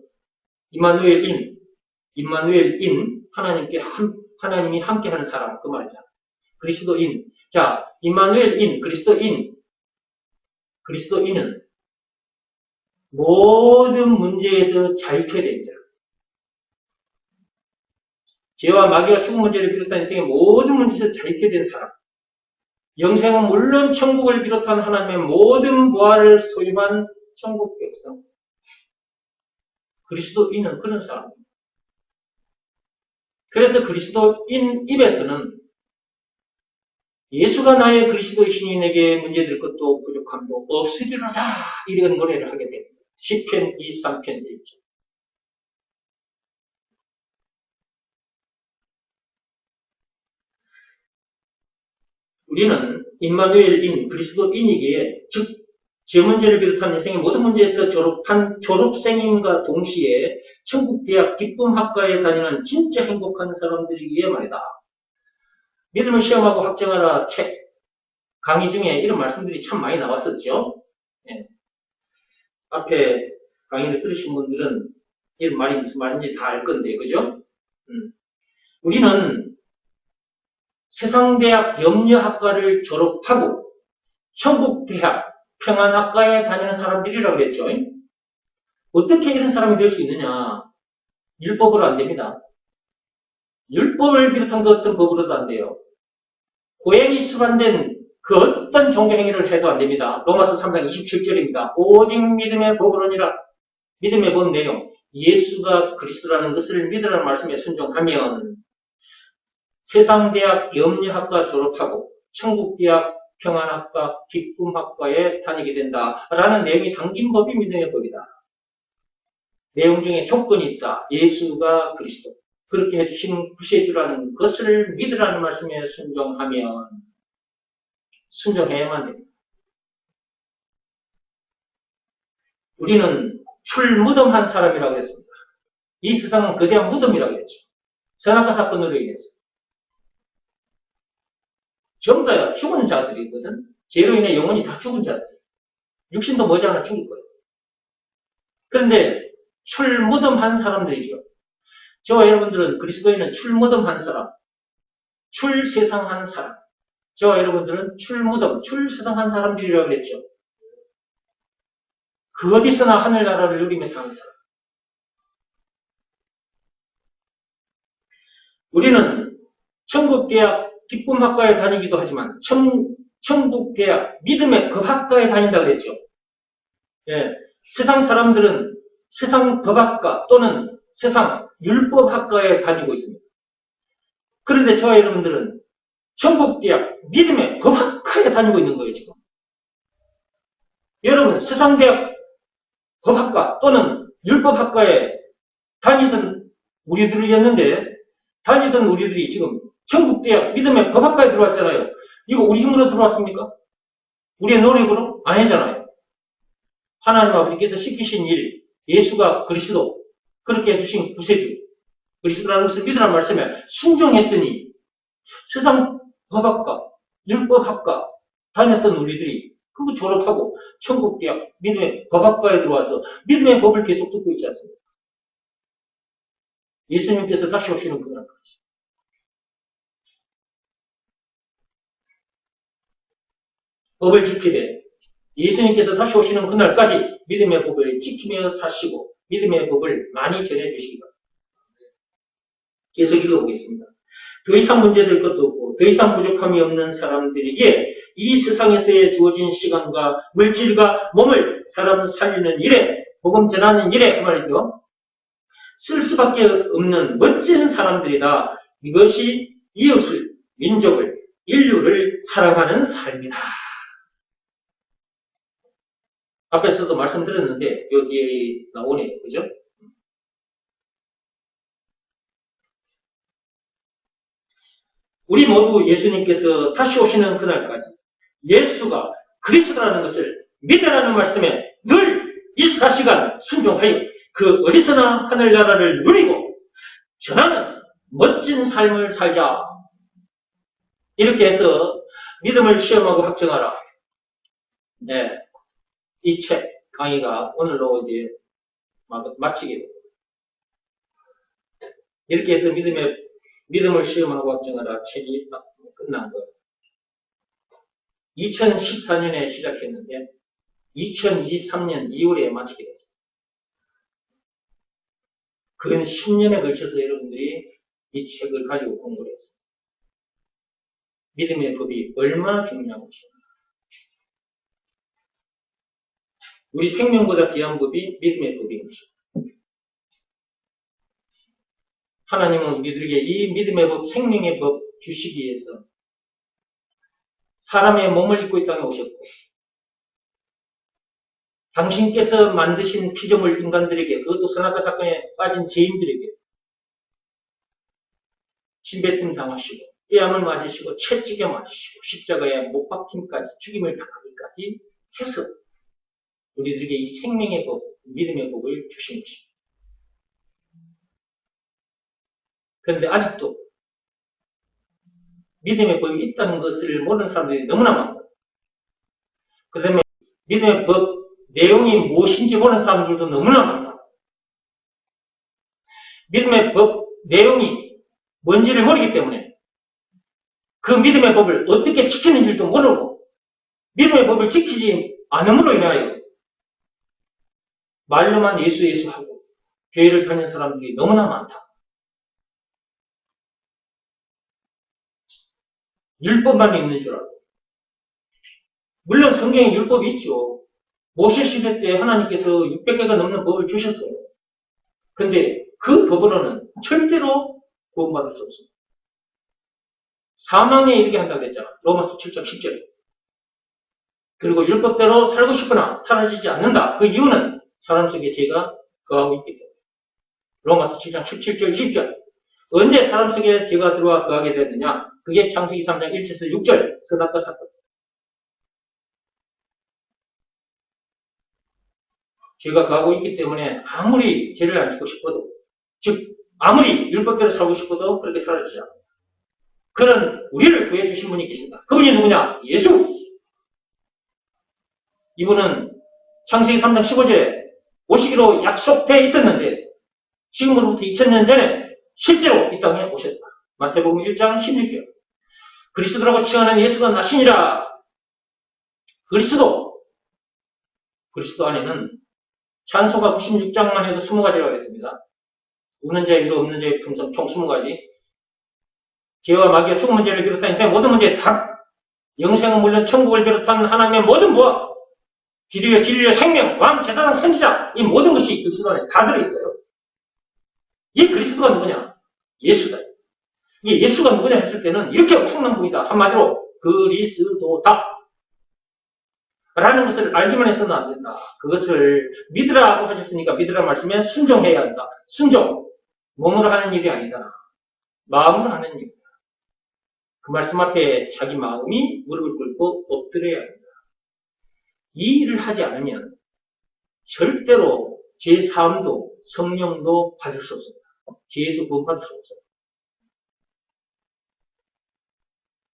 [SPEAKER 1] 임마누엘인, 하나님이 함께하는 사람, 그 말이잖아. 그리스도인. 자, 임마누엘인, 그리스도인은 모든 문제에서 자유케 된 자. 죄와 마귀와 죽음 문제를 비롯한 인생의 모든 문제에서 자유케 된 사람. 영생은 물론 천국을 비롯한 하나님의 모든 부활을 소유한 천국 백성. 그리스도인은 그런 사람입니다. 그래서 그리스도인 입에서는 예수가 나의 그리스도이시니 내게 문제될 것도 부족함도 없으리로다, 이런 노래를 하게 됩니다. 시편 23편 1절. 우리는 임마누엘인, 그리스도인이기에, 즉 죄 문제를 비롯한 인생의 모든 문제에서 졸업한 졸업생임과 동시에 천국대학 기쁨학과에 다니는 진짜 행복한 사람들이기에 말이다. 믿음을 시험하고 확정하라 책 강의 중에 이런 말씀들이 참 많이 나왔었죠. 예. 앞에 강의를 들으신 분들은 이런 말이 무슨 말인지 다 알 건데, 그죠? 우리는 세상대학 염려학과를 졸업하고 천국대학 평안학과에 다니는 사람들이라고 그랬죠. 어떻게 이런 사람이 될 수 있느냐? 율법으로 안 됩니다. 율법을 비롯한 그 어떤 법으로도 안 돼요. 고행이 수반된 그 어떤 종교행위를 해도 안 됩니다. 로마서 3장 27절입니다. 오직 믿음의 법으로니라. 믿음의 법 내용. 예수가 그리스도라는 것을 믿으라는 말씀에 순종하면 세상대학 염려학과 졸업하고 천국대학 평안학과 기쁨학과에 다니게 된다라는 내용이 담긴 법이 믿음의 법이다. 내용 중에 조건이 있다. 예수가 그리스도. 그렇게 해주신 구세주라는 것을 믿으라는 말씀에 순종해야만 됩니다. 우리는 출무덤한 사람이라고 했습니다. 이 세상은 거대한 무덤이라고 했죠. 선악과 사건으로 인해서. 전부 다 죽은 자들이거든. 죄로 인해 영혼이 다 죽은 자들. 육신도 머지않아 죽을 거예요. 그런데 출무덤한 사람들이죠. 저와 여러분들은 그리스도인은 출무덤한 사람, 출세상한 사람. 저와 여러분들은 출세상한 사람들이라고 그랬죠. 그 어디서나 하늘나라를 누리며 사는 사람. 우리는 천국대학 기쁨학과에 다니기도 하지만 천국대학 믿음의 법학과에 다닌다고 그랬죠. 예, 세상 사람들은 세상 법학과 또는 세상 율법학과에 다니고 있습니다. 그런데 저와 여러분들은 천국대학 믿음의 법학과에 다니고 있는 거예요, 지금. 여러분, 세상대학 법학과 또는 율법학과에 다니던 우리들이 지금 천국대학 믿음의 법학과에 들어왔잖아요. 이거 우리 힘으로 들어왔습니까? 우리의 노력으로? 아니잖아요. 하나님 아버지께서 시키신 일, 예수가 그리스도, 그렇게 해주신 구세주, 그리스도라는 것을 믿으라는 말씀에 순종했더니 세상 법학과, 율법학과 다녔던 우리들이 그거 졸업하고 천국대학 믿음의 법학과에 들어와서 믿음의 법을 계속 듣고 있지 않습니까? 예수님께서 다시 오시는 그날까지. 법을 지키되 예수님께서 다시 오시는 그날까지 믿음의 법을 지키며 사시고 믿음의 법을 많이 전해주시기 바랍니다. 계속 읽어보겠습니다. 더 이상 문제될 것도 없고 더 이상 부족함이 없는 사람들에게 이 세상에서의 주어진 시간과 물질과 몸을 사람 살리는 일에, 복음 전하는 일에, 그 말이죠. 쓸 수밖에 없는 멋진 사람들이다. 이것이 이웃을, 민족을, 인류를 사랑하는 삶이다. 앞에서도 말씀드렸는데 여기에 나오네요. 그죠? 우리 모두 예수님께서 다시 오시는 그날까지 예수가 그리스도라는 것을 믿으라는 말씀에 늘 24시간 순종하여 그 어디서나 하늘나라를 누리고 전하는 멋진 삶을 살자. 이렇게 해서 믿음을 시험하고 확정하라. 네. 이 책 강의가 오늘로 이제 마치게 됩니다. 이렇게 해서 믿음을 시험하고 확정하라 책이 끝난 거예요. 2014년에 시작했는데 2023년 2월에 마치게 됐습니다. 그런 10년에 걸쳐서 여러분들이 이 책을 가지고 공부를 했습니다. 믿음의 법이 얼마나 중요한 것입니다. 우리 생명보다 귀한 법이 믿음의 법인 것입니다. 하나님은 우리들에게 이 믿음의 법, 생명의 법 주시기 위해서 사람의 몸을 입고 이 땅에 오셨고 당신께서 만드신 피조물 인간들에게, 그것도 선악과 사건에 빠진 죄인들에게 침뱉음 당하시고 뼈암을 맞으시고 채찍에 맞으시고 십자가에 못 박힘까지 죽임을 당하기까지 해서 우리들에게 이 생명의 법, 믿음의 법을 주신 것입니다. 그런데 아직도 믿음의 법이 있다는 것을 모르는 사람들이 너무나 많고, 그 다음에 믿음의 법 내용이 무엇인지 모르는 사람들도 너무나 많고, 믿음의 법 내용이 뭔지를 모르기 때문에 그 믿음의 법을 어떻게 지키는지도 모르고 믿음의 법을 지키지 않음으로 인하여 말로만 예수 예수 하고 교회를 다니는 사람들이 너무나 많다. 율법만 있는 줄 알고. 물론 성경에 율법이 있죠. 모세 시대 때 하나님께서 600개가 넘는 법을 주셨어요. 근데 그 법으로는 절대로 구원받을 수 없습니다. 사망에 이르게 한다고 했잖아. 로마서 7장 10절에. 그리고 율법대로 살고 싶으나 사라지지 않는다. 그 이유는 사람 속에 죄가 거하고 있기 때문에. 로마서 7장 17절 10절. 언제 사람 속에 죄가 들어와 거하게 됐느냐? 그게 창세기 3장 1절에서 6절 선악과 사건. 죄가 거하고 있기 때문에 아무리 죄를 안 짓고 싶어도, 즉 아무리 율법대로 살고 싶어도 그렇게 사라지지 않는다. 그런 우리를 구해주신 분이 계신다. 그분이 누구냐? 예수! 이분은 창세기 3장 15절에 오시기로 약속되어 있었는데 지금으로부터 2000년 전에 실제로 이 땅에 오셨다. 마태복음 1장 16절. 그리스도라고 칭하는 예수가 나시니라. 그리스도 안에는 찬송가 96장만 해도 20가지라고 했습니다. 없는 자의 위로 없는 자의 품성 총 20가지. 죄와 마귀와 죽은 문제를 비롯한 인생의 모든 문제의 답. 영생은 물론 천국을 비롯한 하나님의 모든 무엇. 길이와 진리와 생명, 왕, 제사장, 선지자. 이 모든 것이 그리스도 안에 다 들어있어요. 이 그리스도가 누구냐? 예수다. 이게 예수가 누구냐 했을 때는 이렇게 엄청난 분이다. 한마디로 그리스도다. 라는 것을 알기만 해서는 안 된다. 그것을 믿으라고 하셨으니까 믿으라 말씀에 순종해야 한다. 순종. 몸으로 하는 일이 아니다. 마음으로 하는 일이다. 그 말씀 앞에 자기 마음이 무릎을 꿇고 엎드려야 한다. 이 일을 하지 않으면 절대로 제3도 성령도 받을 수 없습니다. 죄에서 구원받을 수 없어요.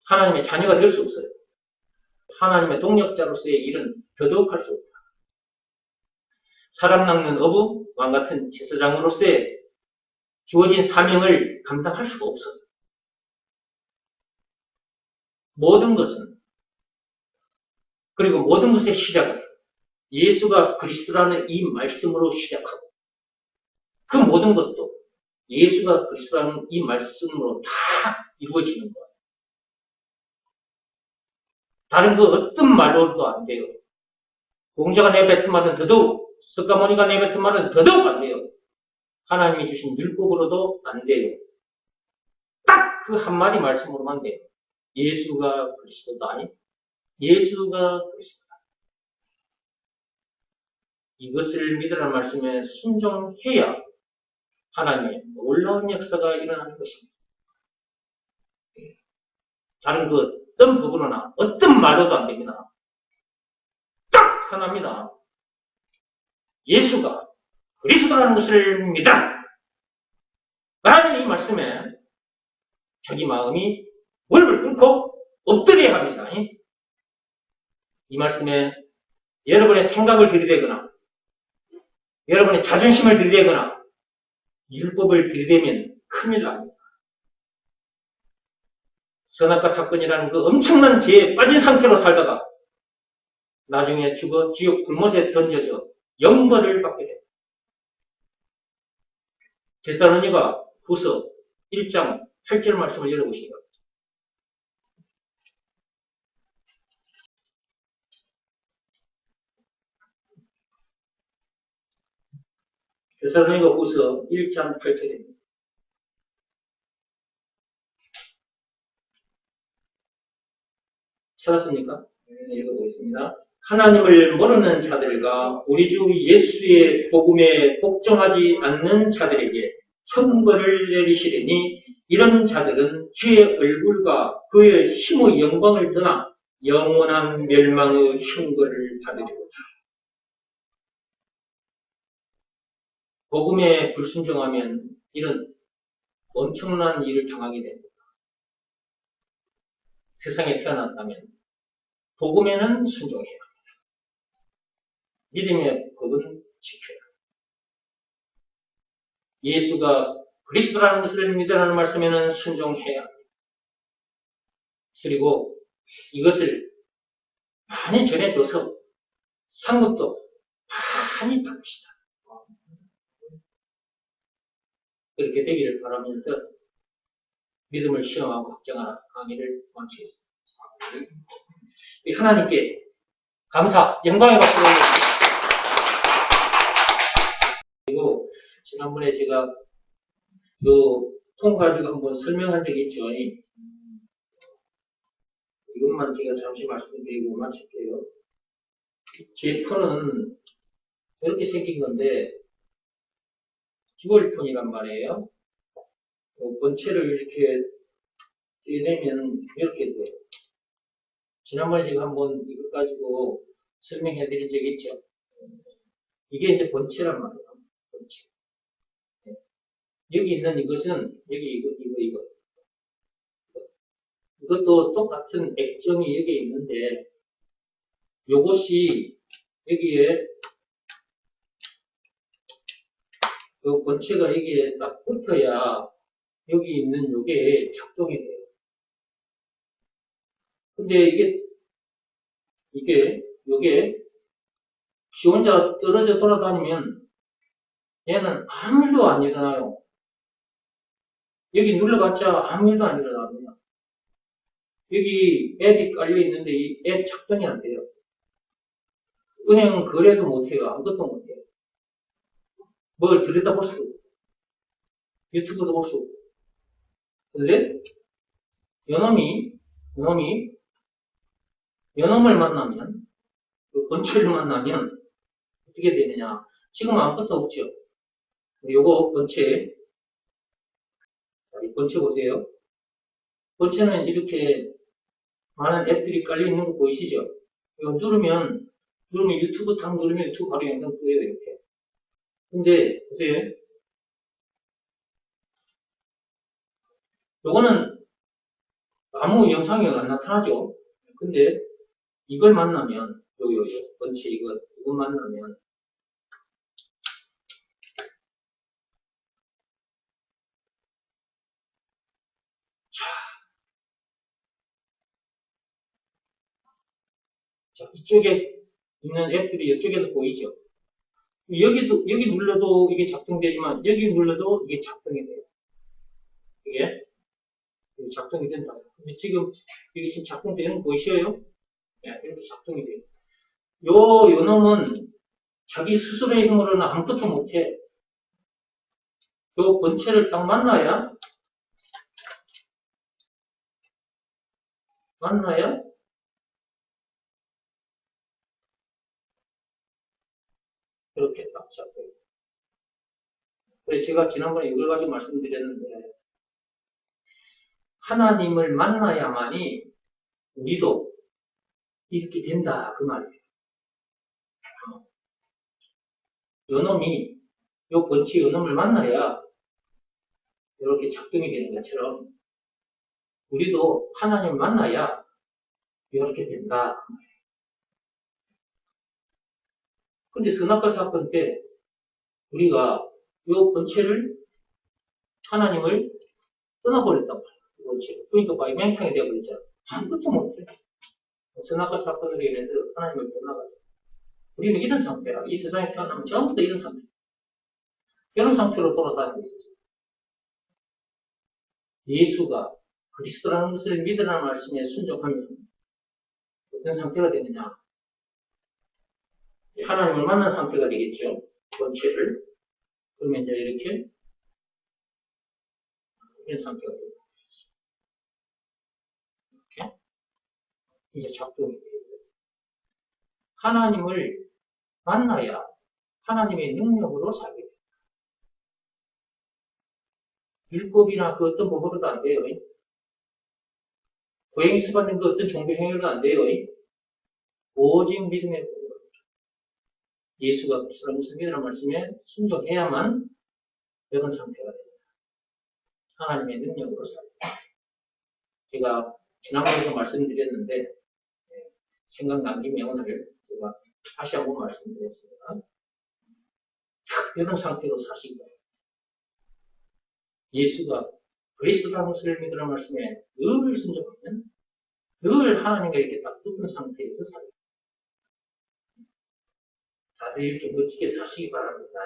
[SPEAKER 1] 하나님의 자녀가 될 수 없어요. 하나님의 동력자로서의 일은 더더욱 할 수 없다. 사람 낚는 어부, 왕같은 제사장으로서의 주어진 사명을 감당할 수가 없어요. 모든 것은, 그리고 모든 것의 시작은 예수가 그리스도라는 이 말씀으로 시작하고 그 모든 것도 예수가 그리스도라는 이 말씀으로 다 이루어지는 거예요. 다른 그 어떤 말로도 안 돼요. 공자가 내뱉은 말은 더더욱, 석가모니가 내뱉은 말은 더더욱 안 돼요. 하나님이 주신 율법으로도 안 돼요. 딱 그 한마디 말씀으로만 돼요. 예수가 그리스도다. 아니? 예수가 그리스도다. 이것을 믿으라는 말씀에 순종해야 하나님의 놀라운 역사가 일어나는 것입니다. 다른 그 어떤 부분이나 어떤 말로도 안 됩니다. 딱 하나입니다. 예수가 그리스도라는 것을 믿으라. 라는 이 말씀에 자기 마음이 무릎을 꿇고 엎드려야 합니다. 이 말씀에 여러분의 생각을 들이대거나 여러분의 자존심을 들이대거나 율법을 들이대면 큰일 납니다. 선악과 사건이라는 그 엄청난 죄에 빠진 상태로 살다가 나중에 죽어 지옥 불못에 던져져 영벌을 받게 됩니다. 데살로니가 후서 1장 8절 말씀을 열어보시죠. 데살로니가 후서 1장 8절입니다. 찾았습니까? 네, 읽어보겠습니다. 하나님을 모르는 자들과 우리 주 예수의 복음에 복종하지 않는 자들에게 형벌을 내리시리니 이런 자들은 주의 얼굴과 그의 힘의 영광을 떠나 영원한 멸망의 형벌을 받으리로다. 복음에 불순종하면 이런 엄청난 일을 당하게 됩니다. 세상에 태어났다면 복음에는 순종해야 합니다. 믿음의 법은 지켜야 합니다. 예수가 그리스도라는 것을 믿으라는 말씀에는 순종해야 합니다. 그리고 이것을 많이 전해줘서 상급도 많이 받읍시다. 그렇게 되기를 바라면서 믿음을 시험하고 확정하는 강의를 마치겠습니다. 하나님께 감사, 영광의 박수를 올립니다. 그리고 지난번에 제가 통 가지고 한번 설명한 적이 있죠. 이것만 제가 잠시 말씀드리고 마칠게요. 제 폰은 이렇게 생긴 건데 듀얼폰이란 말이에요. 본체를 이렇게 떼내면 이렇게 돼요. 지난번에 제가 한번 이것 가지고 설명해 드린 적이 있죠. 이게 이제 본체란 말이에요. 본체. 네. 여기 있는 이것은, 여기 이거. 이것도 똑같은 액정이 여기에 있는데, 요것이 여기에, 요 본체가 여기에 딱 붙어야 여기 있는 요게 작동이 돼요. 근데 요게 지 혼자 떨어져 돌아다니면 얘는 아무 일도 안 일어나요. 여기 눌러봤자 아무 일도 안 일어납니다. 여기 앱이 깔려 있는데 이 앱 작동이 안 돼요. 은행 거래도 못해요. 아무것도 못해요. 뭘 들여다볼 수 없고 유튜브도 볼 수 없고. 근데 요놈을 만나면, 그 본체를 만나면 어떻게 되느냐. 지금 아무것도 없죠. 요거 본체, 이 본체 보세요. 본체는 이렇게 많은 앱들이 깔려 있는 거 보이시죠? 이거 누르면 유튜브 탁 누르면 유튜브 바로 영상 뜨요, 이렇게. 근데 보세요. 요거는 아무 영상이 안 나타나죠. 근데 이걸 만나면 본체 이거 만나면 자, 이쪽에 있는 앱들이 이쪽에도 보이죠. 여기 눌러도 이게 작동되지만 여기 눌러도 이게 작동이 돼요. 이게 작동이 된다. 근데 지금 여기 지금 작동되는 거 보이시죠? 네, 이렇게 작동이 돼요. 요 놈은 자기 스스로의 힘으로는 아무것도 못해. 요 본체를 딱 만나야 이렇게 딱 작동이 돼요. 그래서 제가 지난번에 이걸 가지고 말씀드렸는데 하나님을 만나야만이 우리도 이렇게 된다 그 말이에요. 요 본체 요놈을 만나야 이렇게 작동이 되는 것처럼 우리도 하나님을 만나야 이렇게 된다. 근데 선악과 사건 때 우리가 이 본체를, 하나님을 떠나버렸단 말이야. 이 본체를. 그러니까 막 맹탕이 되어버렸잖아. 아무것도 못해. 선악과 사건으로 인해서 하나님을 떠나가지고. 우리는 이런 상태라. 이 세상에 태어나면 전부 다 이런 상태. 이런 상태로 돌아다니고 있었어요. 예수가 그리스도라는 것을 믿으라는 말씀에 순종하면 어떤 상태가 되느냐? 하나님을 만난 상태가 되겠죠. 본체를. 그러면 이제 이렇게 이런 상태가 됩니다. 이렇게 이제 작동이 돼요. 하나님을 만나야 하나님의 능력으로 살게 돼요. 율법이나 그 어떤 법으로도 안 돼요. 고행이 수반된 그 어떤 종교 행위로도 안 돼요. 오직 믿음의 법으로. 예수가 그리스도라는 것을 믿으라는 말씀에 순종해야만 이런 상태가 됩니다. 하나님의 능력으로 살게. 제가 지난번에도 말씀드렸는데 생각난 김에 오늘 제가 다시 한번 말씀드렸습니다. 이런 상태로 사시기 바랍니다. 예수가 그리스도라는 것을 믿으라는 말씀에 늘 순종하면 늘 하나님과 이렇게 딱 붙은 상태에서 살게. 다들 이렇게 멋지게 사시기 바랍니다.